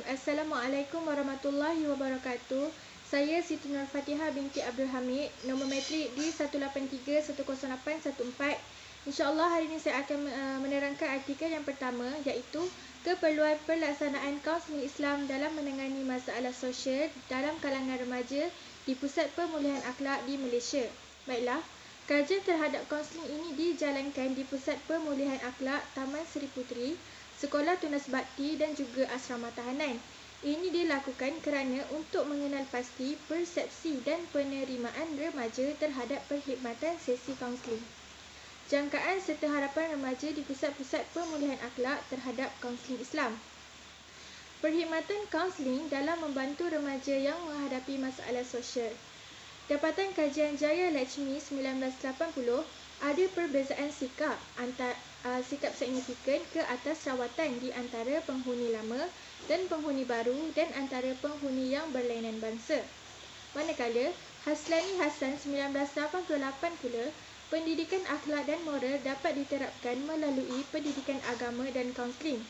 Assalamualaikum warahmatullahi wabarakatuh. Saya Siti Nur Fatihah binti Abdul Hamid, nombor matrik di 183-10814. InsyaAllah hari ini saya akan menerangkan artikel yang pertama, iaitu keperluan pelaksanaan kaunseling Islam dalam menangani masalah sosial dalam kalangan remaja di Pusat Pemulihan Akhlak di Malaysia. Baiklah, kajian terhadap kaunseling ini dijalankan di Pusat Pemulihan Akhlak Taman Seri Puteri, Sekolah Tunas Bakti dan juga Asrama Tahanan. Ini dilakukan kerana untuk mengenal pasti persepsi dan penerimaan remaja terhadap perkhidmatan sesi kaunseling. Jangkaan serta harapan remaja di pusat-pusat pemulihan akhlak terhadap kaunseling Islam. Perkhidmatan kaunseling dalam membantu remaja yang menghadapi masalah sosial. Dapatan kajian Jaya Lakshmi 1980, ada perbezaan sikap sikap signifikan ke atas rawatan di antara penghuni lama dan penghuni baru dan antara penghuni yang berlainan bangsa. Manakala Haslani Hassan 1988 pula, pendidikan akhlak dan moral dapat diterapkan melalui pendidikan agama dan kaunseling.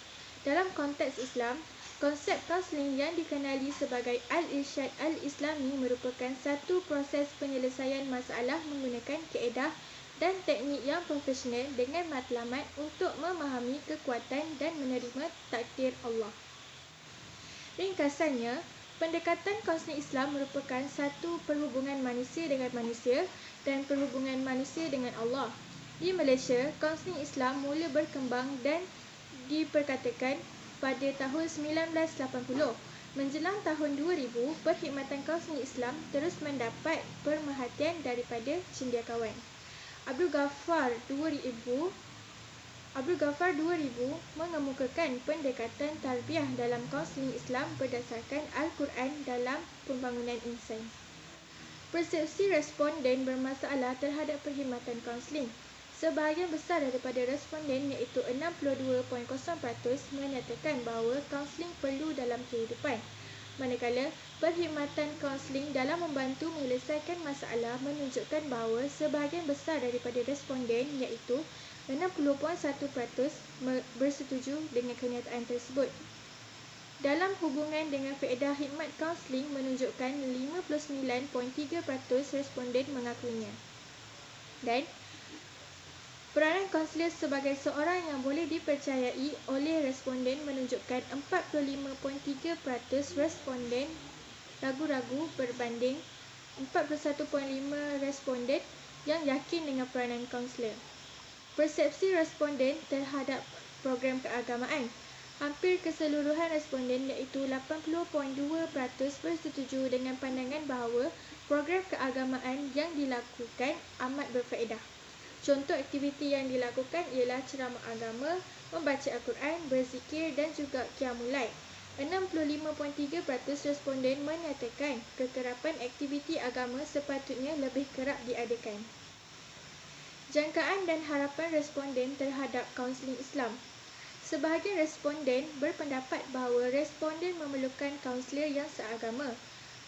Dalam konteks Islam, konsep kaunseling yang dikenali sebagai Al-Irsyad Al-Islami merupakan satu proses penyelesaian masalah menggunakan kaedah dan teknik yang profesional dengan matlamat untuk memahami kekuatan dan menerima takdir Allah. Ringkasannya, pendekatan kaunseling Islam merupakan satu perhubungan manusia dengan manusia dan perhubungan manusia dengan Allah. Di Malaysia, kaunseling Islam mula berkembang dan diperkatakan pada tahun 1980. Menjelang tahun 2000, perkhidmatan kaunseling Islam terus mendapat perhatian daripada cendekiawan. Abdul Ghaffar 2000 mengemukakan pendekatan tarbiyah dalam kaunseling Islam berdasarkan Al-Quran dalam pembangunan insan. Persepsi responden bermasalah terhadap perkhidmatan kaunseling. Sebahagian besar daripada responden iaitu 62.0% menyatakan bahawa kaunseling perlu dalam kehidupan. Manakala perkhidmatan kaunseling dalam membantu menyelesaikan masalah menunjukkan bahawa sebahagian besar daripada responden iaitu 60.1% bersetuju dengan kenyataan tersebut. Dalam hubungan dengan faedah khidmat kaunseling menunjukkan 59.3% responden mengakuinya. Dan peranan kaunselor sebagai seorang yang boleh dipercayai oleh responden menunjukkan 45.3% responden ragu-ragu berbanding 41.5% responden yang yakin dengan peranan kaunselor. Persepsi responden terhadap program keagamaan. Hampir keseluruhan responden iaitu 80.2% bersetuju dengan pandangan bahawa program keagamaan yang dilakukan amat berfaedah. Contoh aktiviti yang dilakukan ialah ceramah agama, membaca Al-Quran, berzikir dan juga qiyamul lail. 65.3% responden menyatakan kekerapan aktiviti agama sepatutnya lebih kerap diadakan. Jangkaan dan harapan responden terhadap kaunseling Islam. Sebahagian responden berpendapat bahawa responden memerlukan kaunselor yang seagama.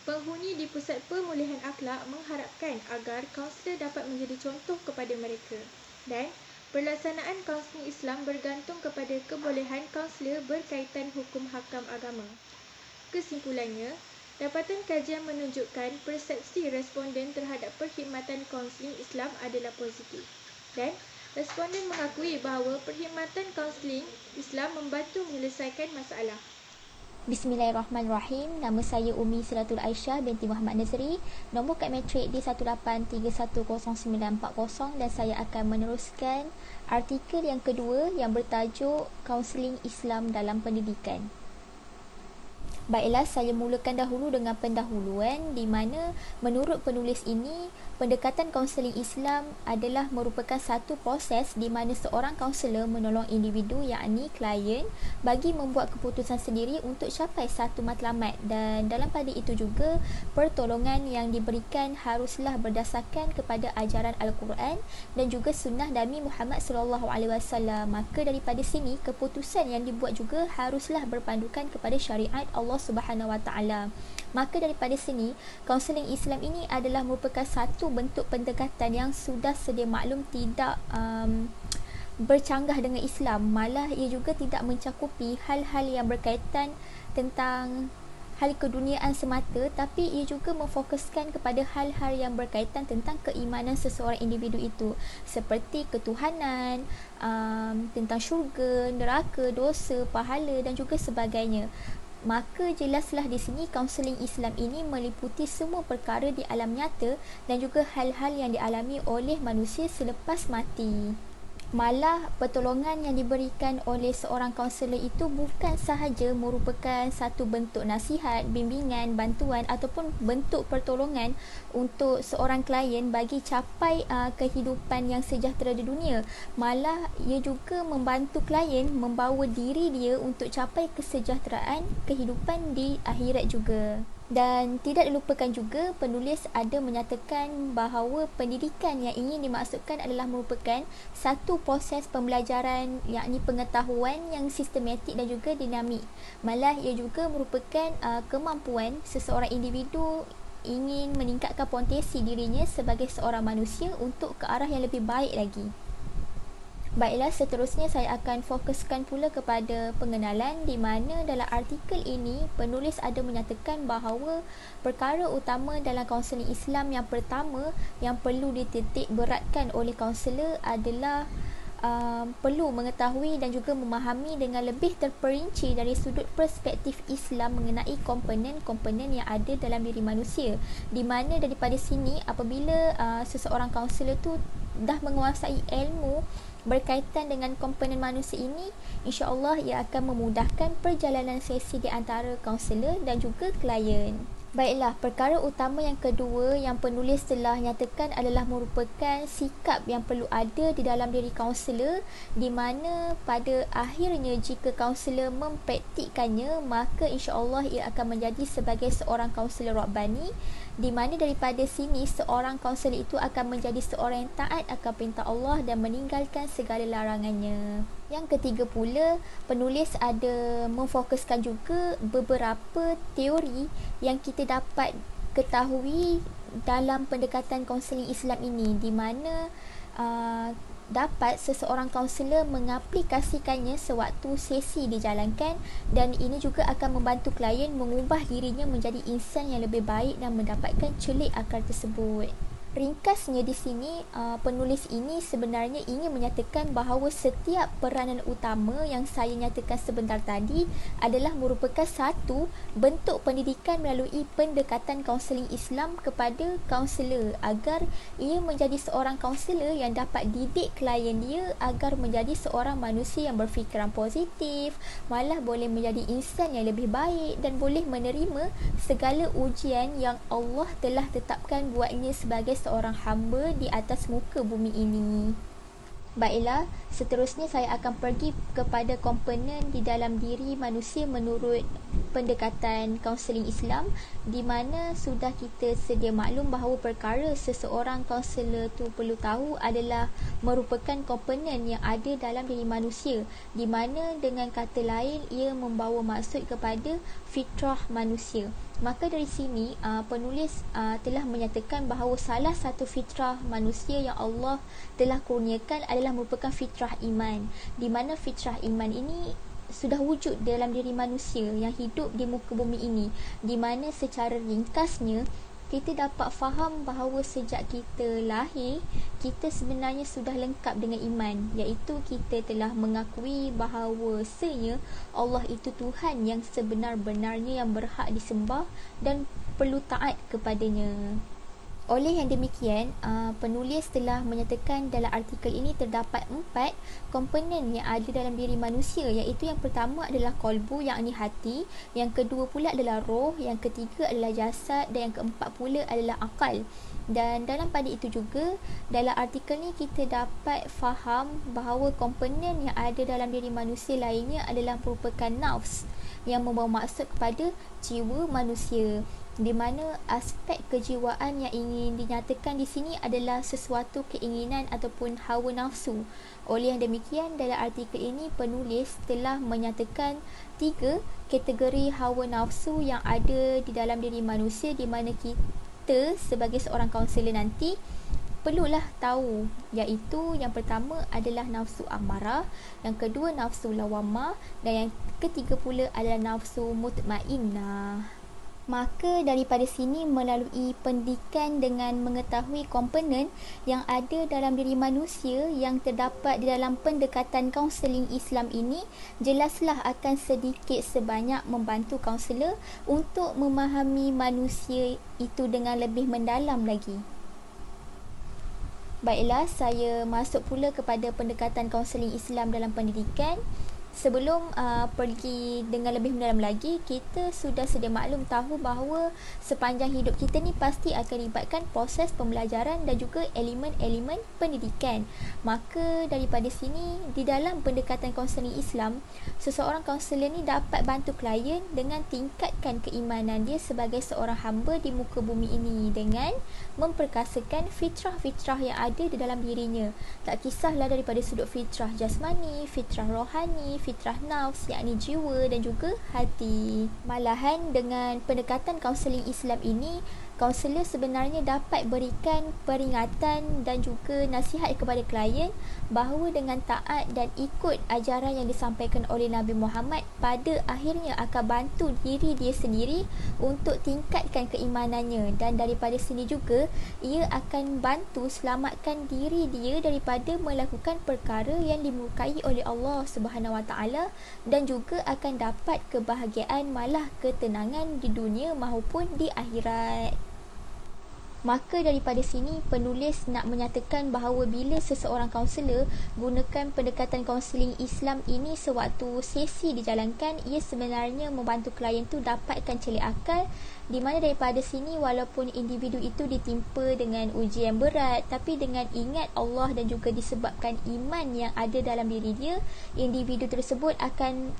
Penghuni di Pusat Pemulihan Akhlak mengharapkan agar kaunselor dapat menjadi contoh kepada mereka, dan pelaksanaan kaunseling Islam bergantung kepada kebolehan kaunselor berkaitan hukum hakam agama. Kesimpulannya, dapatan kajian menunjukkan persepsi responden terhadap perkhidmatan kaunseling Islam adalah positif, dan responden mengakui bahawa perkhidmatan kaunseling Islam membantu menyelesaikan masalah. Bismillahirrahmanirrahim. Nama saya Umi Siratul Aisyah binti Muhammad Nazri. Nombor kad matrik di 183100940 dan saya akan meneruskan artikel yang kedua yang bertajuk Kaunseling Islam dalam Pendidikan. Baiklah, saya mulakan dahulu dengan pendahuluan di mana menurut penulis ini, pendekatan kaunseling Islam adalah merupakan satu proses di mana seorang kaunselor menolong individu yakni klien bagi membuat keputusan sendiri untuk capai satu matlamat, dan dalam pada itu juga pertolongan yang diberikan haruslah berdasarkan kepada ajaran Al-Quran dan juga sunnah Nabi Muhammad SAW. Maka daripada sini keputusan yang dibuat juga haruslah berpandukan kepada syariat Allah Subhanahu Wa Taala. Maka daripada sini, kaunseling Islam ini adalah merupakan satu bentuk pendekatan yang sudah sedia maklum tidak bercanggah dengan Islam, malah ia juga tidak mencakupi hal-hal yang berkaitan tentang hal keduniaan semata, tapi ia juga memfokuskan kepada hal-hal yang berkaitan tentang keimanan seseorang individu itu, seperti ketuhanan, tentang syurga, neraka, dosa, pahala dan juga sebagainya. Maka jelaslah di sini kaunseling Islam ini meliputi semua perkara di alam nyata dan juga hal-hal yang dialami oleh manusia selepas mati. Malah pertolongan yang diberikan oleh seorang kaunselor itu bukan sahaja merupakan satu bentuk nasihat, bimbingan, bantuan ataupun bentuk pertolongan untuk seorang klien bagi capai kehidupan yang sejahtera di dunia. Malah ia juga membantu klien membawa diri dia untuk capai kesejahteraan kehidupan di akhirat juga. Dan tidak dilupakan juga, penulis ada menyatakan bahawa pendidikan yang ingin dimaksudkan adalah merupakan satu proses pembelajaran, yakni pengetahuan yang sistematik dan juga dinamik. Malah ia juga merupakan kemampuan seseorang individu ingin meningkatkan potensi dirinya sebagai seorang manusia untuk ke arah yang lebih baik lagi. Baiklah, seterusnya saya akan fokuskan pula kepada pengenalan, di mana dalam artikel ini penulis ada menyatakan bahawa perkara utama dalam kaunseling Islam yang pertama yang perlu dititik beratkan oleh kaunselor adalah perlu mengetahui dan juga memahami dengan lebih terperinci dari sudut perspektif Islam mengenai komponen-komponen yang ada dalam diri manusia, di mana daripada sini apabila seseorang kaunselor tu dah menguasai ilmu berkaitan dengan komponen manusia ini, insya-Allah ia akan memudahkan perjalanan sesi di antara kaunselor dan juga klien. Baiklah, perkara utama yang kedua yang penulis telah nyatakan adalah merupakan sikap yang perlu ada di dalam diri kaunselor, di mana pada akhirnya jika kaunselor mempraktikkannya, maka insya-Allah ia akan menjadi sebagai seorang kaunselor Rabbani, di mana daripada sini seorang kaunselor itu akan menjadi seorang yang taat akan perintah Allah dan meninggalkan segala larangannya. Yang ketiga pula, penulis ada memfokuskan juga beberapa teori yang kita dapat ketahui dalam pendekatan kaunseling Islam ini, di mana dapat seseorang kaunselor mengaplikasikannya sewaktu sesi dijalankan, dan ini juga akan membantu klien mengubah dirinya menjadi insan yang lebih baik dan mendapatkan celik akal tersebut. Ringkasnya di sini, penulis ini sebenarnya ingin menyatakan bahawa setiap peranan utama yang saya nyatakan sebentar tadi adalah merupakan satu bentuk pendidikan melalui pendekatan kaunseling Islam kepada kaunselor, agar ia menjadi seorang kaunselor yang dapat didik klien dia agar menjadi seorang manusia yang berfikiran positif, malah boleh menjadi insan yang lebih baik dan boleh menerima segala ujian yang Allah telah tetapkan buatnya sebagai seorang hamba di atas muka bumi ini. Baiklah, seterusnya saya akan pergi kepada komponen di dalam diri manusia menurut pendekatan kaunseling Islam, di mana sudah kita sedia maklum bahawa perkara seseorang kaunselor tu perlu tahu adalah merupakan komponen yang ada dalam diri manusia, di mana dengan kata lain ia membawa maksud kepada fitrah manusia. Maka dari sini penulis telah menyatakan bahawa salah satu fitrah manusia yang Allah telah kurniakan adalah merupakan fitrah iman, di mana fitrah iman ini sudah wujud dalam diri manusia yang hidup di muka bumi ini, di mana secara ringkasnya kita dapat faham bahawa sejak kita lahir, kita sebenarnya sudah lengkap dengan iman, iaitu kita telah mengakui bahawasanya Allah itu Tuhan yang sebenar-benarnya yang berhak disembah dan perlu taat kepadanya. Oleh yang demikian, penulis telah menyatakan dalam artikel ini terdapat 4 komponen yang ada dalam diri manusia, iaitu yang pertama adalah qalbu, yakni hati, yang kedua pula adalah roh, yang ketiga adalah jasad, dan yang keempat pula adalah akal. Dan dalam pada itu juga, dalam artikel ni kita dapat faham bahawa komponen yang ada dalam diri manusia lainnya adalah merupakan nafs, yang membawa maksud kepada jiwa manusia, di mana aspek kejiwaan yang ingin dinyatakan di sini adalah sesuatu keinginan ataupun hawa nafsu. Oleh yang demikian, dalam artikel ini penulis telah menyatakan 3 kategori hawa nafsu yang ada di dalam diri manusia, di mana kita sebagai seorang kaunselor nanti perlulah tahu, iaitu yang pertama adalah nafsu amarah, yang kedua nafsu lawamah, dan yang ketiga pula adalah nafsu mutmainnah. Maka daripada sini melalui pendidikan dengan mengetahui komponen yang ada dalam diri manusia yang terdapat di dalam pendekatan kaunseling Islam ini, jelaslah akan sedikit sebanyak membantu kaunselor untuk memahami manusia itu dengan lebih mendalam lagi. Baiklah, saya masuk pula kepada pendekatan kaunseling Islam dalam pendidikan. Sebelum pergi dengan lebih mendalam lagi, kita sudah sedia maklum tahu bahawa sepanjang hidup kita ni pasti akan libatkan proses pembelajaran dan juga elemen-elemen pendidikan. Maka daripada sini, di dalam pendekatan kaunseling Islam, seseorang kaunselor ni dapat bantu klien dengan tingkatkan keimanan dia sebagai seorang hamba di muka bumi ini dengan memperkasakan fitrah-fitrah yang ada di dalam dirinya. Tak kisahlah daripada sudut fitrah jasmani, fitrah rohani, fitrah nafs, yakni jiwa dan juga hati. Malahan dengan pendekatan kaunseling Islam ini, kaunselor sebenarnya dapat berikan peringatan dan juga nasihat kepada klien bahawa dengan taat dan ikut ajaran yang disampaikan oleh Nabi Muhammad, pada akhirnya akan bantu diri dia sendiri untuk tingkatkan keimanannya, dan daripada sini juga ia akan bantu selamatkan diri dia daripada melakukan perkara yang dimurkai oleh Allah Subhanahu Wa Taala, dan juga akan dapat kebahagiaan malah ketenangan di dunia maupun di akhirat. Maka daripada sini penulis nak menyatakan bahawa bila seseorang kaunselor gunakan pendekatan kaunseling Islam ini sewaktu sesi dijalankan, ia sebenarnya membantu klien tu dapatkan celik akal, di mana daripada sini walaupun individu itu ditimpa dengan ujian berat, tapi dengan ingat Allah dan juga disebabkan iman yang ada dalam diri dia, individu tersebut akan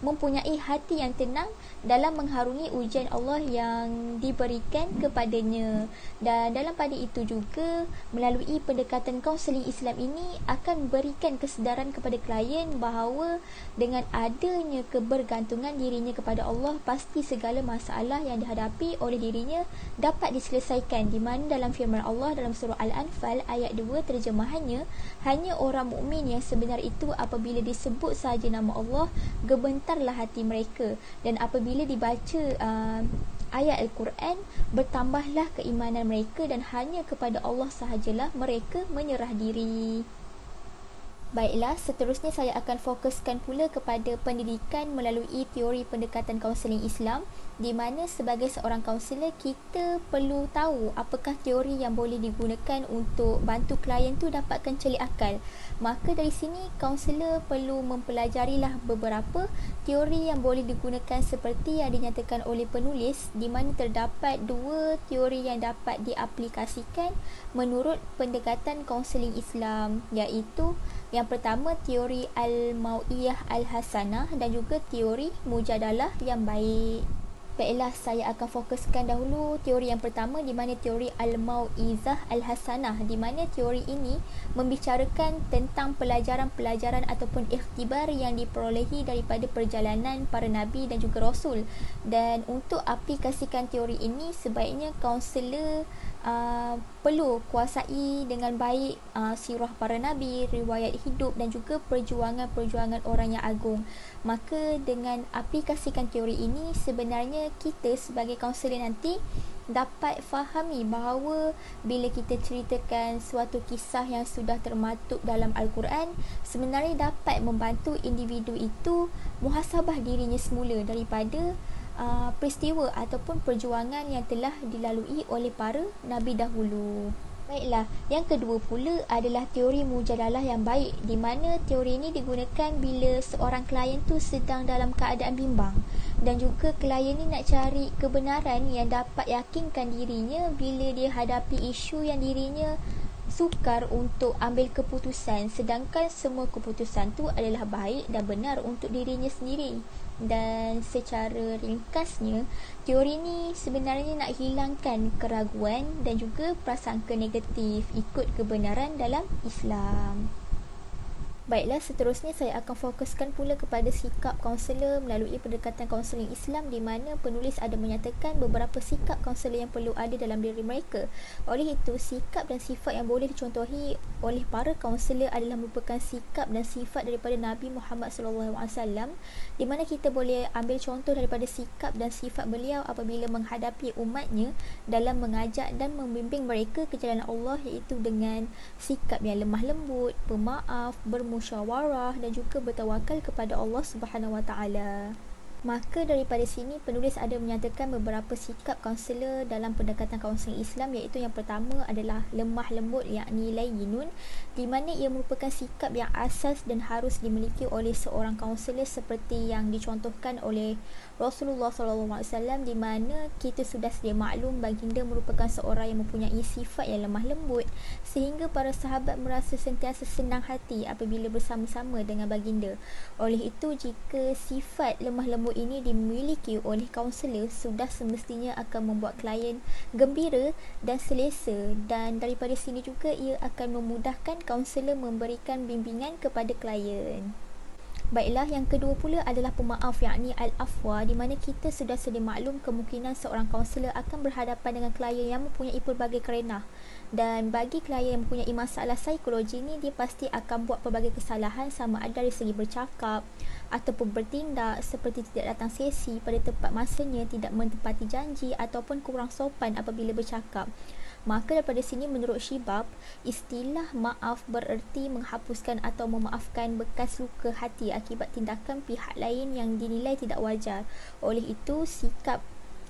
mempunyai hati yang tenang dalam mengharungi ujian Allah yang diberikan kepadanya. Dan dalam pada itu juga, melalui pendekatan kaunseling Islam ini akan berikan kesedaran kepada klien bahawa dengan adanya kebergantungan dirinya kepada Allah, pasti segala masalah yang dihadapi oleh dirinya dapat diselesaikan, di mana dalam firman Allah dalam surah Al-Anfal ayat 2 terjemahannya, hanya orang mukmin yang sebenar itu apabila disebut sahaja nama Allah, gebentarlah hati mereka, dan apabila dibaca ayat Al-Quran, bertambahlah keimanan mereka, dan hanya kepada Allah sahajalah mereka menyerah diri. Baiklah, seterusnya saya akan fokuskan pula kepada pendidikan melalui teori pendekatan kaunseling Islam, di mana sebagai seorang kaunselor kita perlu tahu apakah teori yang boleh digunakan untuk bantu klien tu dapatkan celik akal. Maka dari sini kaunselor perlu mempelajarilah beberapa teori yang boleh digunakan seperti yang dinyatakan oleh penulis, di mana terdapat dua teori yang dapat diaplikasikan menurut pendekatan kaunseling Islam, iaitu yang pertama teori Al-Mau'iyah Al-Hasanah dan juga teori Mujadalah yang baik. Baiklah, saya akan fokuskan dahulu teori yang pertama, di mana teori Al-Mau'izah Al-Hasanah, di mana teori ini membicarakan tentang pelajaran-pelajaran ataupun ikhtibar yang diperolehi daripada perjalanan para nabi dan juga rasul. Dan untuk aplikasikan teori ini, sebaiknya kaunselor perlu kuasai dengan baik sirah para nabi, riwayat hidup dan juga perjuangan-perjuangan orang yang agung. Maka dengan aplikasikan teori ini, sebenarnya kita sebagai kaunselor nanti dapat fahami bahawa bila kita ceritakan suatu kisah yang sudah termaktub dalam Al-Quran, sebenarnya dapat membantu individu itu muhasabah dirinya semula daripada peristiwa ataupun perjuangan yang telah dilalui oleh para nabi dahulu. Baiklah, yang kedua pula adalah teori Mujadalah yang baik, di mana teori ini digunakan bila seorang klien tu sedang dalam keadaan bimbang, dan juga klien ni nak cari kebenaran yang dapat yakinkan dirinya bila dia hadapi isu yang dirinya sukar untuk ambil keputusan, sedangkan semua keputusan tu adalah baik dan benar untuk dirinya sendiri. Dan secara ringkasnya, teori ni sebenarnya nak hilangkan keraguan dan juga prasangka negatif ikut kebenaran dalam Islam. Baiklah, seterusnya saya akan fokuskan pula kepada sikap kaunselor melalui pendekatan kaunseling Islam, di mana penulis ada menyatakan beberapa sikap kaunselor yang perlu ada dalam diri mereka. Oleh itu, sikap dan sifat yang boleh dicontohi oleh para kaunselor adalah merupakan sikap dan sifat daripada Nabi Muhammad SAW, di mana kita boleh ambil contoh daripada sikap dan sifat beliau apabila menghadapi umatnya dalam mengajak dan membimbing mereka ke jalan Allah, iaitu dengan sikap yang lemah lembut, pemaaf, bermusyawarah dan juga bertawakal kepada Allah Subhanahu Wa Taala. Maka daripada sini penulis ada menyatakan beberapa sikap kaunselor dalam pendekatan kaunseling Islam, iaitu yang pertama adalah lemah lembut, yakni layyinun, di mana ia merupakan sikap yang asas dan harus dimiliki oleh seorang kaunselor seperti yang dicontohkan oleh Rasulullah SAW, di mana kita sudah sedia maklum baginda merupakan seorang yang mempunyai sifat yang lemah lembut, sehingga para sahabat merasa sentiasa senang hati apabila bersama-sama dengan baginda. Oleh itu, jika sifat lemah lembut ini dimiliki oleh kaunselor, sudah semestinya akan membuat klien gembira dan selesa, dan daripada sini juga ia akan memudahkan kaunselor memberikan bimbingan kepada klien. Baiklah, yang kedua pula adalah pemaaf, yakni al-afwa, di mana kita sudah sedia maklum kemungkinan seorang kaunselor akan berhadapan dengan klien yang mempunyai pelbagai kerenah, dan bagi klien yang mempunyai masalah psikologi ni, dia pasti akan buat pelbagai kesalahan, sama ada dari segi bercakap ataupun bertindak, seperti tidak datang sesi pada tepat masanya, tidak menepati janji ataupun kurang sopan apabila bercakap. Maka daripada sini menurut Shibab, istilah maaf bererti menghapuskan atau memaafkan bekas luka hati akibat tindakan pihak lain yang dinilai tidak wajar. Oleh itu, sikap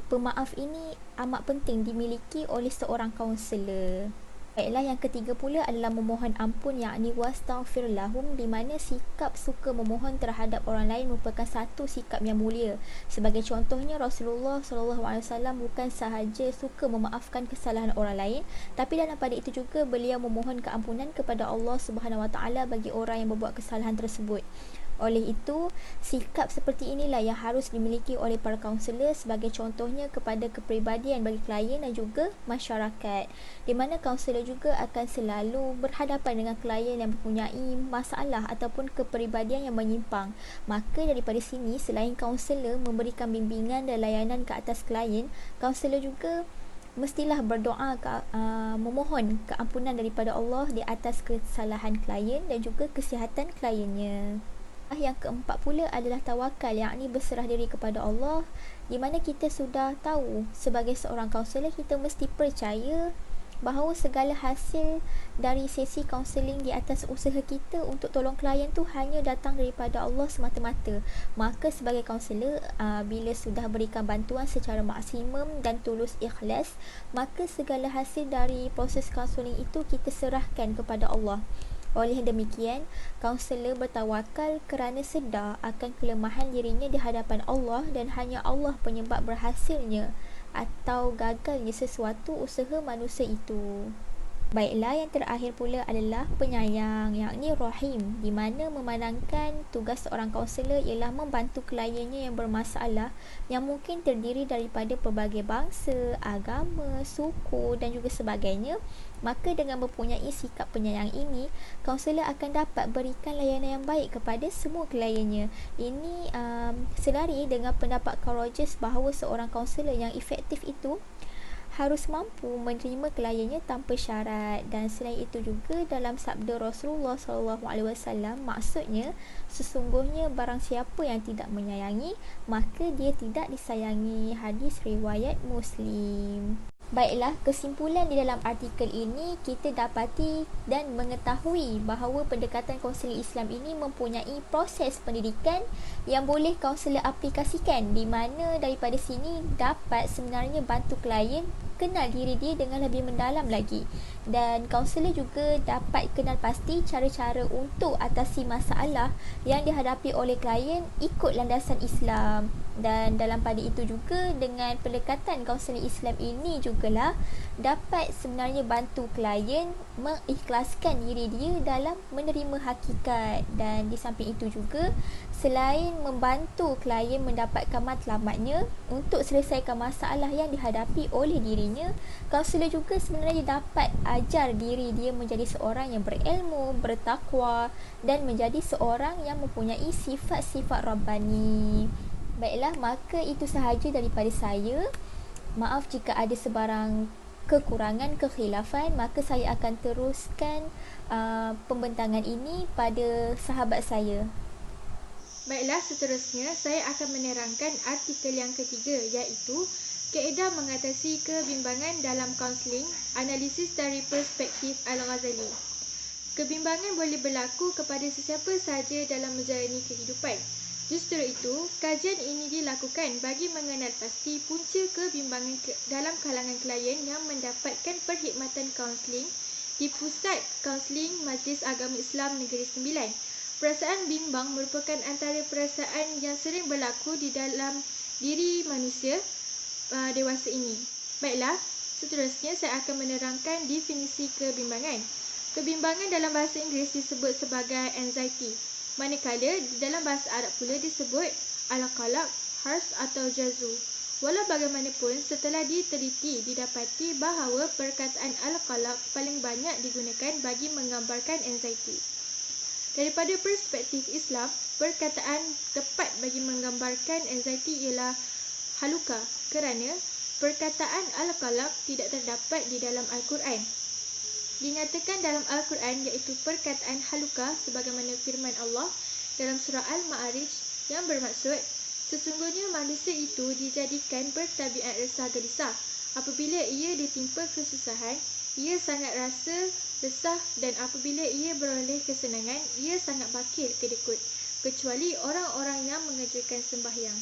pemaaf ini amat penting dimiliki oleh seorang kaunselor. Baiklah, yang ketiga pula adalah memohon ampun, yakni wastaghfir lahum, di mana sikap suka memohon terhadap orang lain merupakan satu sikap yang mulia. Sebagai contohnya, Rasulullah SAW bukan sahaja suka memaafkan kesalahan orang lain, tapi dalam pada itu juga beliau memohon keampunan kepada Allah Subhanahu Wa Taala bagi orang yang berbuat kesalahan tersebut. Oleh itu, sikap seperti inilah yang harus dimiliki oleh para kaunselor, sebagai contohnya kepada kepribadian bagi klien dan juga masyarakat, di mana kaunselor juga akan selalu berhadapan dengan klien yang mempunyai masalah ataupun kepribadian yang menyimpang. Maka daripada sini, selain kaunselor memberikan bimbingan dan layanan ke atas klien, kaunselor juga mestilah berdoa memohon keampunan daripada Allah di atas kesalahan klien dan juga kesihatan kliennya. Yang keempat pula adalah tawakal, yakni berserah diri kepada Allah, di mana kita sudah tahu sebagai seorang kaunselor kita mesti percaya bahawa segala hasil dari sesi kaunseling di atas usaha kita untuk tolong klien tu hanya datang daripada Allah semata-mata. Maka sebagai kaunselor, bila sudah berikan bantuan secara maksimum dan tulus ikhlas, maka segala hasil dari proses kaunseling itu kita serahkan kepada Allah. Oleh demikian, kaunselor bertawakal kerana sedar akan kelemahan dirinya di hadapan Allah, dan hanya Allah penyebab berhasilnya atau gagalnya sesuatu usaha manusia itu. Baiklah, yang terakhir pula adalah penyayang, yakni rahim, di mana memandangkan tugas seorang kaunselor ialah membantu kliennya yang bermasalah, yang mungkin terdiri daripada pelbagai bangsa, agama, suku dan juga sebagainya. Maka dengan mempunyai sikap penyayang ini, kaunselor akan dapat berikan layanan yang baik kepada semua kliennya. Ini selari dengan pendapat Carl Rogers bahawa seorang kaunselor yang efektif itu harus mampu menerima kliennya tanpa syarat. Dan selain itu juga, dalam sabda Rasulullah SAW, maksudnya sesungguhnya barang siapa yang tidak menyayangi, maka dia tidak disayangi. Hadis riwayat Muslim. Baiklah, kesimpulan di dalam artikel ini, kita dapati dan mengetahui bahawa pendekatan kaunseling Islam ini mempunyai proses pendidikan yang boleh kaunselor aplikasikan, di mana daripada sini dapat sebenarnya bantu klien kenal diri dia dengan lebih mendalam lagi, dan kaunselor juga dapat kenal pasti cara-cara untuk atasi masalah yang dihadapi oleh klien ikut landasan Islam. Dan dalam pada itu juga, dengan pendekatan kaunseling Islam ini jugalah dapat sebenarnya bantu klien mengikhlaskan diri dia dalam menerima hakikat. Dan di samping itu juga, selain membantu klien mendapatkan matlamatnya untuk selesaikan masalah yang dihadapi oleh dirinya, kaunselor juga sebenarnya dapat ajar diri dia menjadi seorang yang berilmu, bertakwa dan menjadi seorang yang mempunyai sifat-sifat Rabbani. Baiklah, maka itu sahaja daripada saya. Maaf jika ada sebarang kekurangan, kekhilafan, maka saya akan teruskan pembentangan ini pada sahabat saya. Baiklah, seterusnya saya akan menerangkan artikel yang ketiga, iaitu kaedah mengatasi kebimbangan dalam kaunseling, analisis dari perspektif Al-Ghazali. Kebimbangan boleh berlaku kepada sesiapa sahaja dalam menjalani kehidupan. Justru itu, kajian ini dilakukan bagi mengenal pasti punca kebimbangan dalam kalangan klien yang mendapatkan perkhidmatan kaunseling di Pusat Kaunseling Majlis Agama Islam Negeri Sembilan. Perasaan bimbang merupakan antara perasaan yang sering berlaku di dalam diri manusia dewasa ini. Baiklah, seterusnya saya akan menerangkan definisi kebimbangan. Kebimbangan dalam bahasa Inggeris disebut sebagai anxiety, manakala dalam bahasa Arab pula disebut al-qalaq, hars atau jazu. Walau bagaimanapun, setelah diteliti didapati bahawa perkataan al-qalaq paling banyak digunakan bagi menggambarkan anxiety. Daripada perspektif Islam, perkataan tepat bagi menggambarkan anxiety ialah haluka, kerana perkataan al-qalaq tidak terdapat di dalam Al-Quran. Dinyatakan dalam Al-Quran iaitu perkataan haluka sebagaimana firman Allah dalam surah Al-Ma'arij yang bermaksud, sesungguhnya manusia itu dijadikan bertabiat resah gelisah. Apabila ia ditimpa kesusahan, ia sangat rasa resah, dan apabila ia beroleh kesenangan, ia sangat bakil kedekut, kecuali orang-orang yang mengerjakan sembahyang.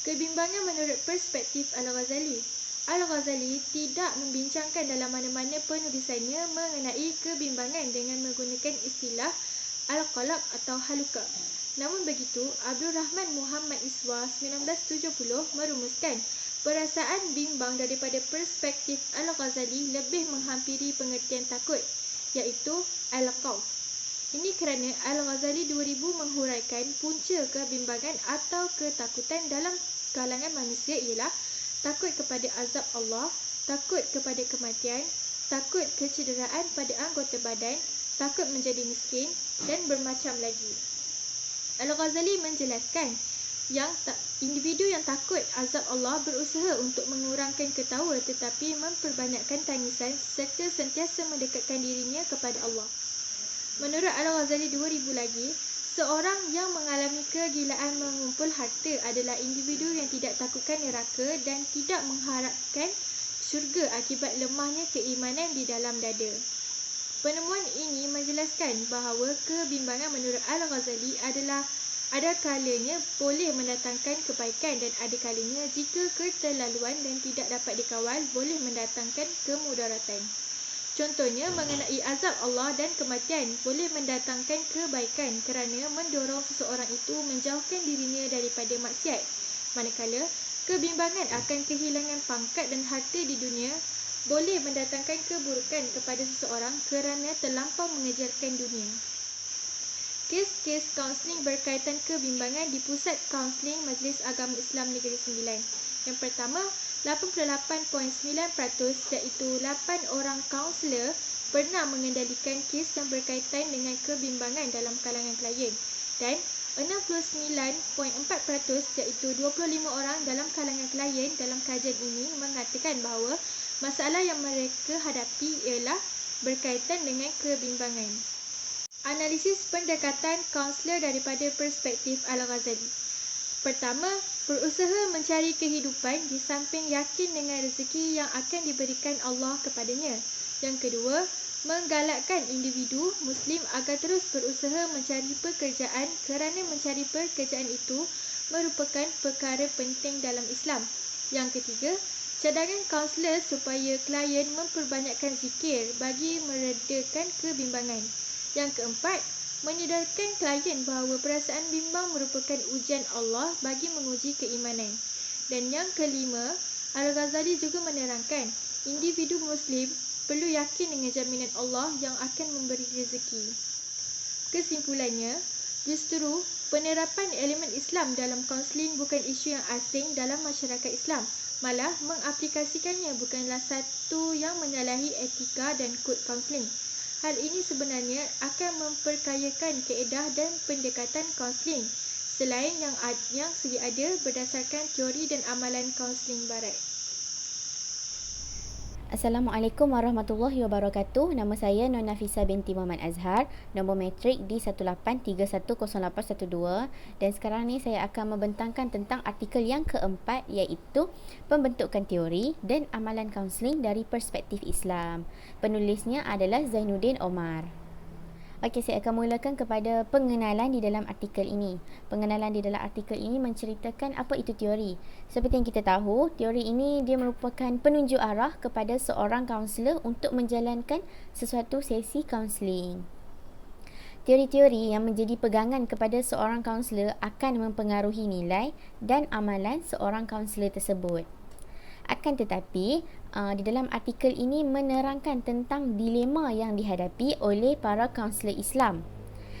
Kebimbangan menurut perspektif Al-Ghazali. Al-Ghazali tidak membincangkan dalam mana-mana penulisannya mengenai kebimbangan dengan menggunakan istilah al-qalaq atau haluka. Namun begitu, Abdul Rahman Muhammad Iswa 1970 merumuskan perasaan bimbang daripada perspektif Al-Ghazali lebih menghampiri pengertian takut, iaitu al-khawf. Ini kerana Al-Ghazali 2000 menghuraikan punca kebimbangan atau ketakutan dalam kalangan manusia ialah takut kepada azab Allah, takut kepada kematian, takut kecederaan pada anggota badan, takut menjadi miskin dan bermacam lagi. Al-Ghazali menjelaskan individu yang takut azab Allah berusaha untuk mengurangkan ketawa tetapi memperbanyakkan tangisan serta sentiasa mendekatkan dirinya kepada Allah. Menurut Al-Ghazali 2000 lagi, seorang yang mengalami kegilaan mengumpul harta adalah individu yang tidak takutkan neraka dan tidak mengharapkan syurga akibat lemahnya keimanan di dalam dada. Penemuan ini menjelaskan bahawa kebimbangan menurut Al-Ghazali adalah ada kalanya boleh mendatangkan kebaikan dan ada kalanya jika keterlaluan dan tidak dapat dikawal boleh mendatangkan kemudaratan. Contohnya mengenai azab Allah dan kematian boleh mendatangkan kebaikan kerana mendorong seseorang itu menjauhkan dirinya daripada maksiat. Manakala kebimbangan akan kehilangan pangkat dan harta di dunia boleh mendatangkan keburukan kepada seseorang kerana terlampau mengejarkan dunia. Kes-kes kaunseling berkaitan kebimbangan di Pusat Kaunseling Majlis Agama Islam Negeri Sembilan. Yang pertama, 88.9% iaitu 8 orang kaunselor pernah mengendalikan kes yang berkaitan dengan kebimbangan dalam kalangan klien, dan 69.4% iaitu 25 orang dalam kalangan klien dalam kajian ini mengatakan bahawa masalah yang mereka hadapi ialah berkaitan dengan kebimbangan. Analisis pendekatan kaunselor daripada perspektif Al-Ghazali. Pertama, berusaha mencari kehidupan di samping yakin dengan rezeki yang akan diberikan Allah kepadanya. Yang kedua, menggalakkan individu Muslim agar terus berusaha mencari pekerjaan kerana mencari pekerjaan itu merupakan perkara penting dalam Islam. Yang ketiga, cadangan kaunselor supaya klien memperbanyakkan zikir bagi meredakan kebimbangan. Yang keempat, menyedarkan klien bahawa perasaan bimbang merupakan ujian Allah bagi menguji keimanan. Dan yang kelima, Al-Ghazali juga menerangkan individu Muslim perlu yakin dengan jaminan Allah yang akan memberi rezeki. Kesimpulannya, justru penerapan elemen Islam dalam kaunseling bukan isu yang asing dalam masyarakat Islam. Malah, mengaplikasikannya bukanlah satu yang menyalahi etika dan kod kaunseling. Hal ini sebenarnya akan memperkayakan kaedah dan pendekatan kaunseling selain yang sedia ada berdasarkan teori dan amalan kaunseling barat. Assalamualaikum warahmatullahi wabarakatuh. Nama saya Nona Nafisa binti Muhammad Azhar, nombor matrik D18310812, dan sekarang ni saya akan membentangkan tentang artikel yang keempat, iaitu pembentukan teori dan amalan kaunseling dari perspektif Islam. Penulisnya adalah Zainuddin Omar. Okey, saya akan mulakan kepada pengenalan di dalam artikel ini. Pengenalan di dalam artikel ini menceritakan apa itu teori. Seperti yang kita tahu, teori ini dia merupakan penunjuk arah kepada seorang kaunselor untuk menjalankan sesuatu sesi kaunseling. Teori-teori yang menjadi pegangan kepada seorang kaunselor akan mempengaruhi nilai dan amalan seorang kaunselor tersebut. Akan tetapi, di dalam artikel ini menerangkan tentang dilema yang dihadapi oleh para kaunselor Islam.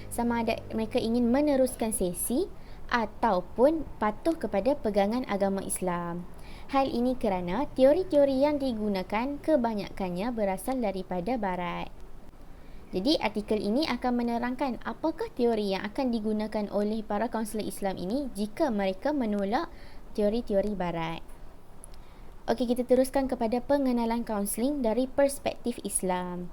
Sama ada mereka ingin meneruskan sesi ataupun patuh kepada pegangan agama Islam. Hal ini kerana teori-teori yang digunakan kebanyakannya berasal daripada Barat. Jadi, artikel ini akan menerangkan apakah teori yang akan digunakan oleh para kaunselor Islam ini jika mereka menolak teori-teori Barat. Okey, kita teruskan kepada pengenalan kaunseling dari perspektif Islam.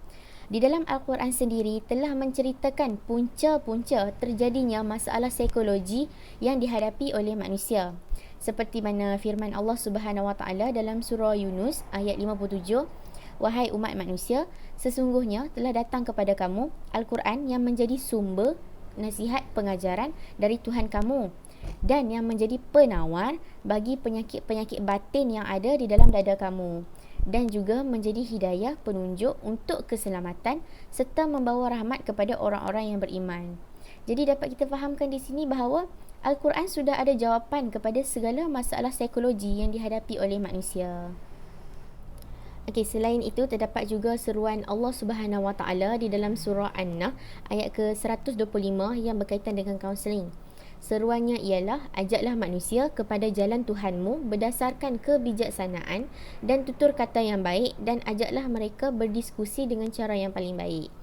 Di dalam Al-Quran sendiri telah menceritakan punca-punca terjadinya masalah psikologi yang dihadapi oleh manusia. Seperti mana firman Allah Subhanahu Wa Taala dalam surah Yunus ayat 57, "Wahai umat manusia, sesungguhnya telah datang kepada kamu Al-Quran yang menjadi sumber nasihat pengajaran dari Tuhan kamu dan yang menjadi penawar bagi penyakit-penyakit batin yang ada di dalam dada kamu, dan juga menjadi hidayah penunjuk untuk keselamatan serta membawa rahmat kepada orang-orang yang beriman." Jadi dapat kita fahamkan di sini bahawa Al-Quran sudah ada jawapan kepada segala masalah psikologi yang dihadapi oleh manusia. Okey, selain itu terdapat juga seruan Allah Subhanahu Wa Taala di dalam surah An-Nahl ayat ke-125 yang berkaitan dengan kaunseling. Seruannya ialah, ajaklah manusia kepada jalan Tuhanmu berdasarkan kebijaksanaan dan tutur kata yang baik, dan ajaklah mereka berdiskusi dengan cara yang paling baik.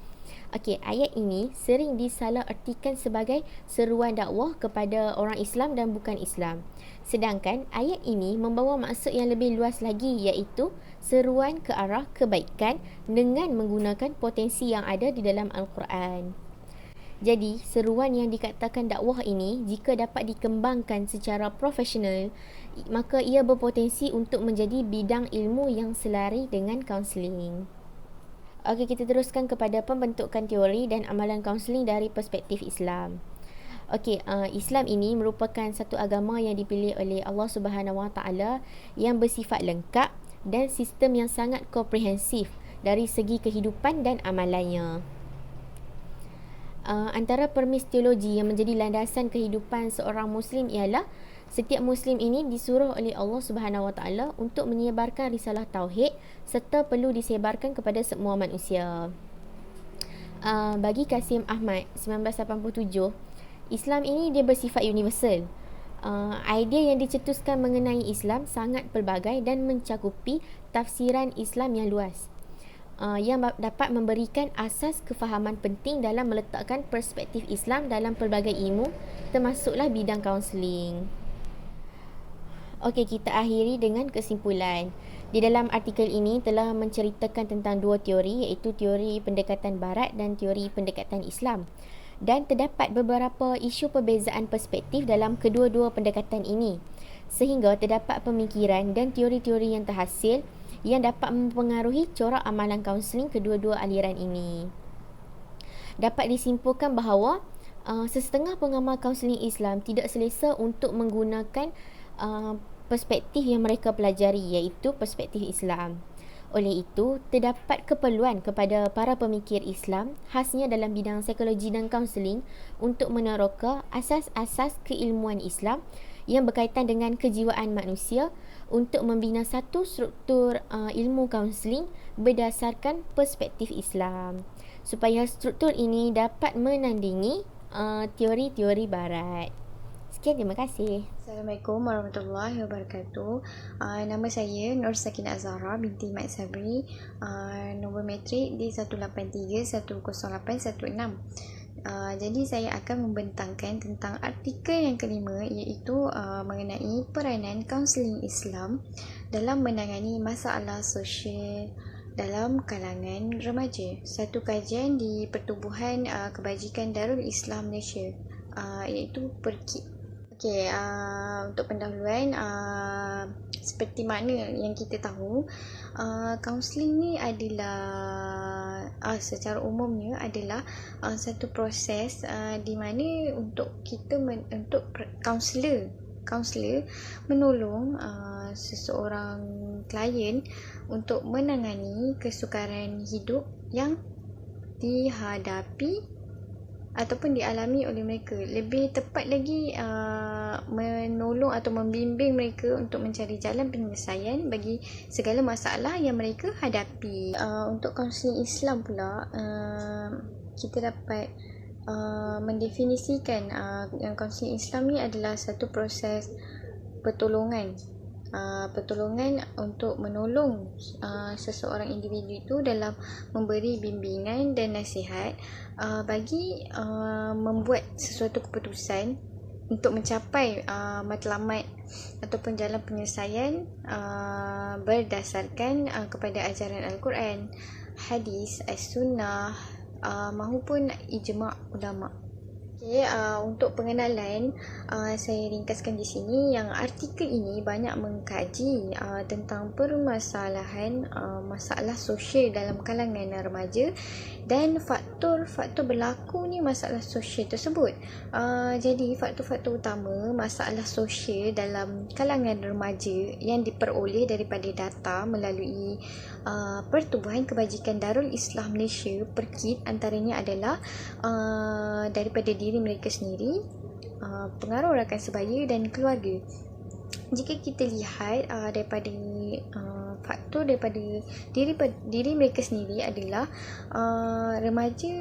Okey, ayat ini sering disalahertikan sebagai seruan dakwah kepada orang Islam dan bukan Islam. Sedangkan ayat ini membawa maksud yang lebih luas lagi, iaitu seruan ke arah kebaikan dengan menggunakan potensi yang ada di dalam Al-Quran. Jadi, seruan yang dikatakan dakwah ini jika dapat dikembangkan secara profesional, maka ia berpotensi untuk menjadi bidang ilmu yang selari dengan kaunseling. Okey, kita teruskan kepada pembentukan teori dan amalan kaunseling dari perspektif Islam. Okey, Islam ini merupakan satu agama yang dipilih oleh Allah Subhanahu Wa Taala yang bersifat lengkap dan sistem yang sangat komprehensif dari segi kehidupan dan amalannya. Antara permis teologi yang menjadi landasan kehidupan seorang Muslim ialah setiap Muslim ini disuruh oleh Allah Subhanahu Wa Taala untuk menyebarkan risalah tauhid serta perlu disebarkan kepada semua manusia. Bagi Kasim Ahmad 1987, Islam ini dia bersifat universal. Idea yang dicetuskan mengenai Islam sangat pelbagai dan mencakupi tafsiran Islam yang luas, yang dapat memberikan asas kefahaman penting dalam meletakkan perspektif Islam dalam pelbagai ilmu, termasuklah bidang kaunseling. Okey, kita akhiri dengan kesimpulan. Di dalam artikel ini telah menceritakan tentang dua teori, iaitu teori pendekatan Barat dan teori pendekatan Islam. Dan terdapat beberapa isu perbezaan perspektif dalam kedua-dua pendekatan ini, sehingga terdapat pemikiran dan teori-teori yang terhasil yang dapat mempengaruhi corak amalan kaunseling kedua-dua aliran ini. Dapat disimpulkan bahawa sesetengah pengamal kaunseling Islam tidak selesa untuk menggunakan perspektif yang mereka pelajari, iaitu perspektif Islam. Oleh itu, terdapat keperluan kepada para pemikir Islam, khasnya dalam bidang psikologi dan kaunseling, untuk meneroka asas-asas keilmuan Islam yang berkaitan dengan kejiwaan manusia untuk membina satu struktur ilmu kaunseling berdasarkan perspektif Islam, supaya struktur ini dapat menandingi teori-teori Barat. Sekian, terima kasih. Assalamualaikum warahmatullahi wabarakatuh. Nama saya Nur Sakinah Azhara binti Mat Sabri. Nombor matrik D183108116. Jadi saya akan membentangkan tentang artikel yang kelima, iaitu mengenai peranan kaunseling Islam dalam menangani masalah sosial dalam kalangan remaja. Satu kajian di Pertubuhan Kebajikan Darul Islam Malaysia, iaitu PERKIB. Untuk pendahuluan, seperti mana yang kita tahu, kaunseling ni adalah secara umumnya adalah satu proses di mana untuk kita untuk kaunselor menolong seseorang klien untuk menangani kesukaran hidup yang dihadapi ataupun dialami oleh mereka. Lebih tepat lagi, menolong atau membimbing mereka untuk mencari jalan penyelesaian bagi segala masalah yang mereka hadapi. Untuk kaunseling Islam pula, kita dapat mendefinisikan yang kaunseling Islam ni adalah satu proses pertolongan untuk menolong seseorang individu itu dalam memberi bimbingan dan nasihat bagi membuat sesuatu keputusan untuk mencapai matlamat ataupun jalan penyelesaian berdasarkan kepada ajaran Al-Quran, hadis, as-sunnah maupun ijma' ulama'. Untuk pengenalan, saya ringkaskan di sini yang artikel ini banyak mengkaji tentang permasalahan masalah sosial dalam kalangan remaja dan faktor-faktor berlakunya masalah sosial tersebut. Jadi faktor-faktor utama masalah sosial dalam kalangan remaja yang diperoleh daripada data melalui Pertubuhan Kebajikan Darul Islam Malaysia PERKIB antaranya adalah daripada diri mereka sendiri, pengaruh rakan sebaya dan keluarga. Jika kita lihat daripada faktor daripada diri mereka sendiri adalah remaja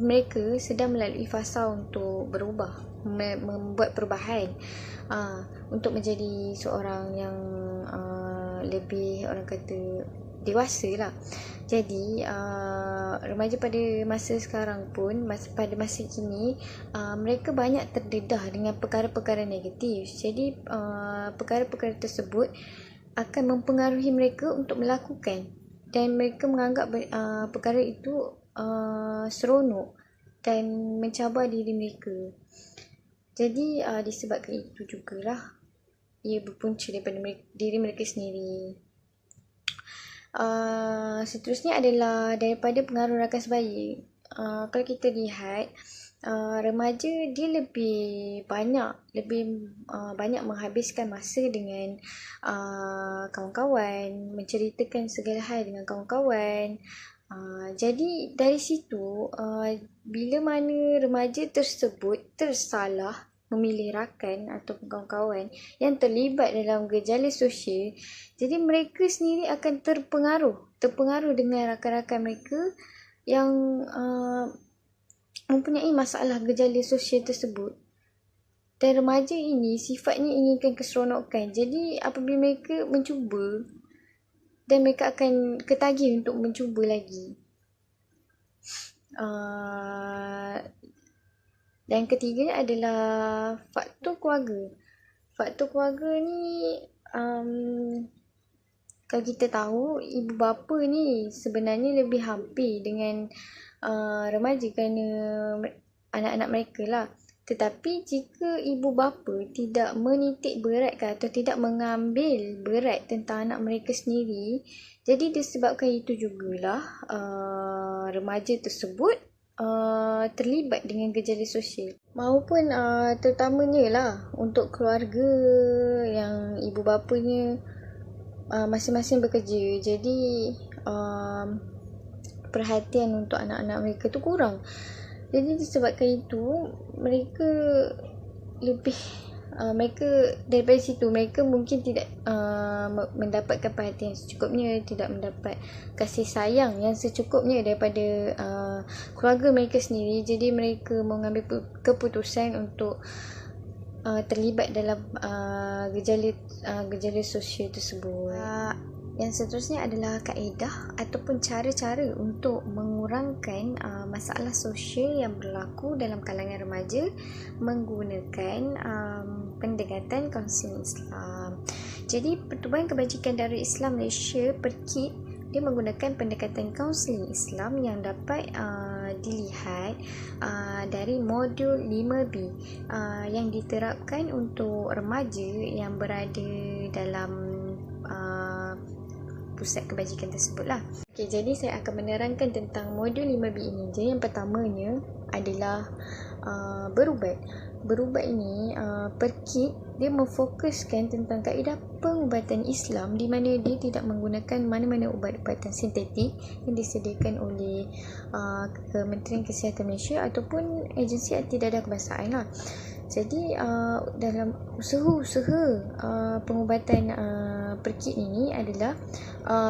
mereka sedang melalui fasa untuk berubah, membuat perubahan untuk menjadi seorang yang lebih, orang kata, dewasa lah. Jadi remaja pada masa sekarang pun, pada masa kini, mereka banyak terdedah dengan perkara-perkara negatif. Jadi perkara-perkara tersebut akan mempengaruhi mereka untuk melakukan, dan mereka menganggap perkara itu seronok dan mencabar diri mereka. Jadi disebabkan itu jugalah ia berpunca daripada diri mereka sendiri. Seterusnya adalah daripada pengaruh rakan sebaya. Kalau kita lihat, remaja dia lebih banyak menghabiskan masa dengan kawan-kawan, menceritakan segala hal dengan kawan-kawan. Jadi dari situ, bila mana remaja tersebut tersalah memilih rakan atau kawan-kawan yang terlibat dalam gejala sosial, jadi mereka sendiri akan terpengaruh dengan rakan-rakan mereka yang mempunyai masalah gejala sosial tersebut. Dan remaja ini sifatnya inginkan keseronokan. Jadi apabila mereka mencuba, dan mereka akan ketagih untuk mencuba lagi. Dan ketiga adalah faktor keluarga. Faktor keluarga ni, kalau kita tahu, ibu bapa ni sebenarnya lebih hampir dengan remaja kerana anak-anak mereka lah. Tetapi jika ibu bapa tidak menitik beratkan atau tidak mengambil berat tentang anak mereka sendiri, jadi disebabkan itu jugalah remaja tersebut terlibat dengan gejala sosial. Maupun terutamanya lah untuk keluarga yang ibu bapanya masing-masing bekerja. Jadi perhatian untuk anak-anak mereka tu kurang. Jadi disebabkan itu mereka lebih mereka daripada situ mereka mungkin tidak mendapatkan perhatian secukupnya, tidak mendapat kasih sayang yang secukupnya daripada keluarga mereka sendiri. Jadi mereka mengambil keputusan untuk terlibat dalam gejala sosial tersebut. Yang seterusnya adalah kaedah ataupun cara-cara untuk mengurangkan masalah sosial yang berlaku dalam kalangan remaja menggunakan pendekatan kaunseling Islam. Jadi Pertubuhan Kebajikan Darul Islam Malaysia (PERKID) dia menggunakan pendekatan kaunseling Islam yang dapat dilihat dari modul 5B yang diterapkan untuk remaja yang berada dalam pusat kebajikan tersebut lah. Okay, jadi saya akan menerangkan tentang modul 5B ini. Jadi yang pertamanya adalah berubat. Berubat ini PERKID dia memfokuskan tentang kaedah pengubatan Islam di mana dia tidak menggunakan mana-mana ubat-ubatan sintetik yang disediakan oleh Kementerian Kesihatan Malaysia ataupun agensi antidadah kebangsaan lah. Jadi dalam usaha-usaha pengubatan PERKID ini adalah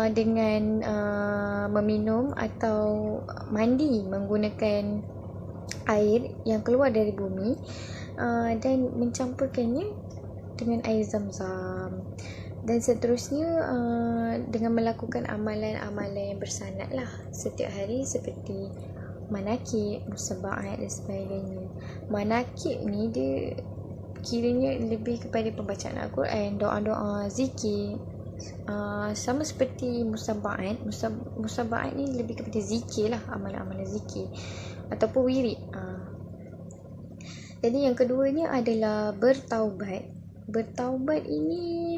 dengan meminum atau mandi menggunakan air yang keluar dari bumi dan mencampurkannya dengan air zam-zam, dan seterusnya dengan melakukan amalan-amalan yang bersanad lah setiap hari seperti manakib, musabaat dan sebagainya. Manakib ni dia kiranya lebih kepada pembacaan Al-Quran, doa-doa, zikir. Sama seperti musabaat. Musabaat ni lebih kepada zikir lah, amalan-amalan zikir ataupun wirid. Jadi yang keduanya adalah bertaubat. Bertaubat ini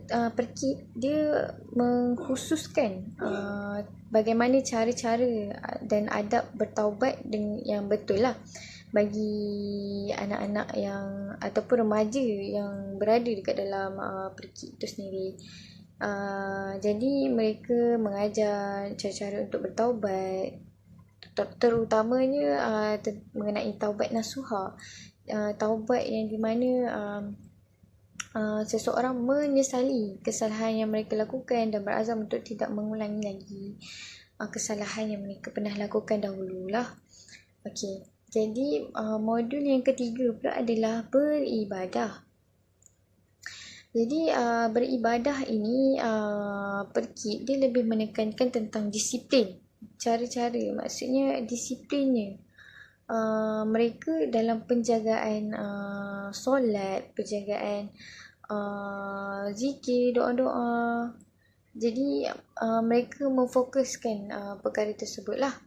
PERKID dia mengkhususkan bagaimana cara-cara dan adab bertaubat yang betul lah bagi anak-anak yang ataupun remaja yang berada dekat dalam PERKID itu sendiri. Jadi mereka mengajar cara-cara untuk bertaubat, terutamanya mengenai taubat nasuha, taubat yang di mana seseorang menyesali kesalahan yang mereka lakukan dan berazam untuk tidak mengulangi lagi kesalahan yang mereka pernah lakukan dahululah. Okey, jadi modul yang ketiga pula adalah beribadah. Jadi beribadah ini PERKID dia lebih menekankan tentang disiplin, cara-cara, maksudnya disiplinnya mereka dalam penjagaan solat, penjagaan zikir, doa-doa. Jadi mereka memfokuskan perkara tersebut lah.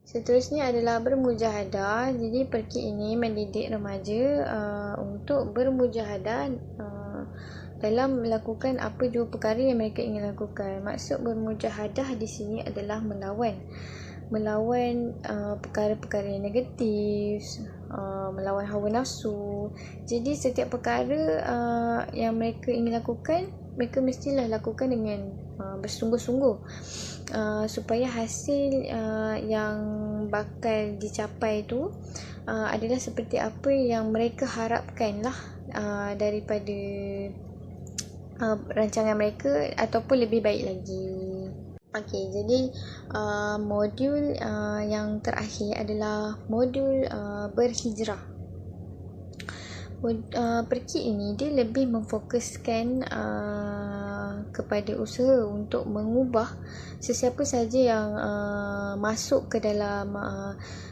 Seterusnya adalah bermujahadah. Jadi PERKID ini mendidik remaja untuk bermujahadah dalam melakukan apa jua perkara yang mereka ingin lakukan. Maksud bermujahadah di sini adalah melawan perkara-perkara yang negatif, melawan hawa nafsu. Jadi setiap perkara yang mereka ingin lakukan, mereka mestilah lakukan dengan bersungguh-sungguh supaya hasil yang bakal dicapai itu adalah seperti apa yang mereka harapkan lah daripada rancangan mereka ataupun lebih baik lagi. Okey, jadi modul yang terakhir adalah modul berhijrah. PERKID ini dia lebih memfokuskan kepada usaha untuk mengubah sesiapa saja yang masuk ke dalam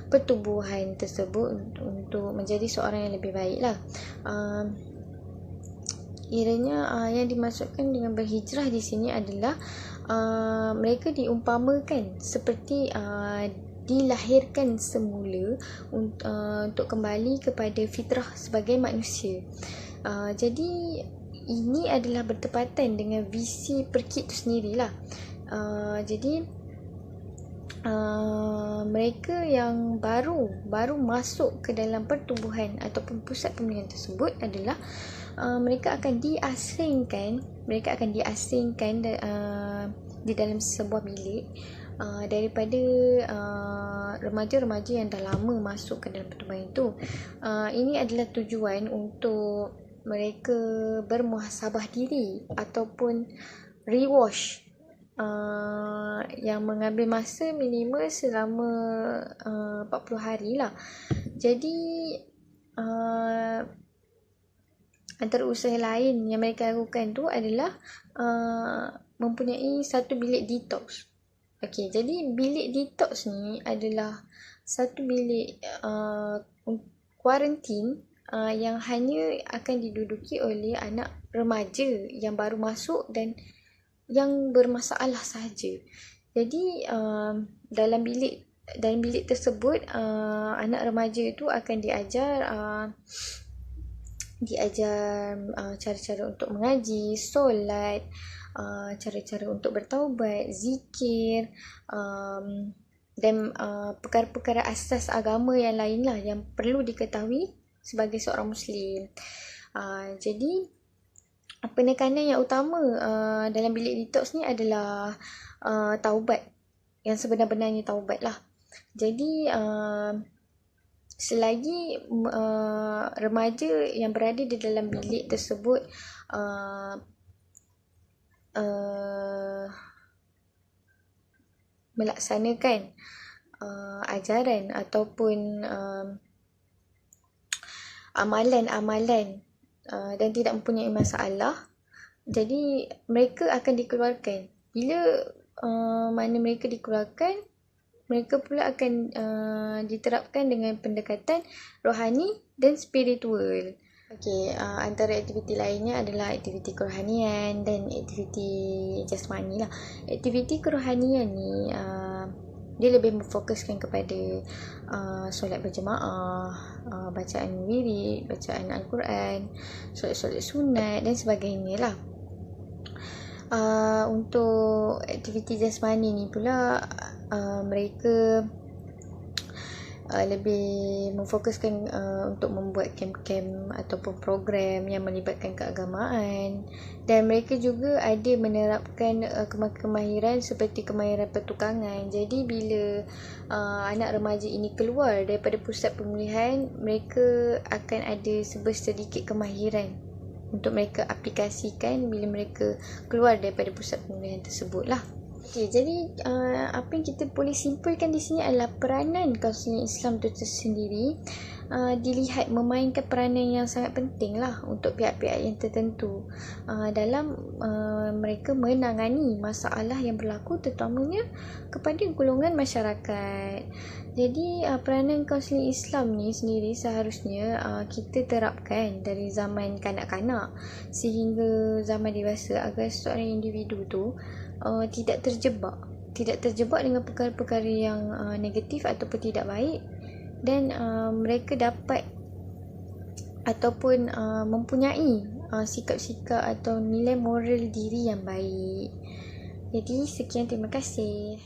pertubuhan tersebut untuk menjadi seorang yang lebih baik lah. Iranya yang dimaksudkan dengan berhijrah di sini adalah mereka diumpamakan seperti dilahirkan semula untuk kembali kepada fitrah sebagai manusia. Jadi ini adalah bertepatan dengan visi PERKID itu sendirilah. Jadi mereka yang baru masuk ke dalam pertubuhan ataupun pusat pemilihan tersebut adalah mereka akan diasingkan di dalam sebuah bilik daripada remaja-remaja yang dah lama masuk ke dalam pertubuhan itu. Ini adalah tujuan untuk mereka bermuhasabah diri ataupun rewash yang mengambil masa minimum selama 40 hari lah. Jadi antara usaha lain yang mereka lakukan tu adalah mempunyai satu bilik detox. Okey, jadi bilik detox ni adalah satu bilik kuarantin yang hanya akan diduduki oleh anak remaja yang baru masuk dan yang bermasalah sahaja. Jadi dalam bilik tersebut anak remaja itu akan diajar cara-cara untuk mengaji, solat, cara-cara untuk bertaubat, zikir, dan perkara-perkara asas agama yang lain lah yang perlu diketahui sebagai seorang Muslim. Jadi penekanan yang utama dalam bilik detox ni adalah taubat, yang sebenar-benarnya taubat lah. Jadi selagi remaja yang berada di dalam bilik tersebut melaksanakan ajaran ataupun amalan-amalan dan tidak mempunyai masalah, jadi mereka akan dikeluarkan. Bila mana mereka dikeluarkan, mereka pula akan diterapkan dengan pendekatan rohani dan spiritual. Okey, antara aktiviti lainnya adalah aktiviti kerohanian dan aktiviti jasmani lah. Aktiviti kerohanian ni dia lebih memfokuskan kepada solat berjemaah, bacaan wirid, bacaan Al-Quran, solat-solat sunat dan sebagainya lah. Untuk aktiviti jasmani ni pula mereka lebih memfokuskan untuk membuat kem-kem ataupun program yang melibatkan keagamaan, dan mereka juga ada menerapkan kemahiran seperti kemahiran pertukangan. Jadi bila anak remaja ini keluar daripada pusat pemulihan, mereka akan ada sedikit kemahiran untuk mereka aplikasikan bila mereka keluar daripada pusat pemulihan tersebut lah. Okay, jadi apa yang kita boleh simpulkan di sini adalah peranan kaunseling Islam itu tersendiri dilihat memainkan peranan yang sangat penting lah untuk pihak-pihak yang tertentu dalam mereka menangani masalah yang berlaku, terutamanya kepada golongan masyarakat. Jadi peranan kaunseling Islam ni sendiri seharusnya kita terapkan dari zaman kanak-kanak sehingga zaman dewasa agar seorang individu tu tidak terjebak dengan perkara-perkara yang negatif ataupun tidak baik, dan mereka dapat ataupun mempunyai sikap-sikap atau nilai moral diri yang baik. Jadi sekian, terima kasih.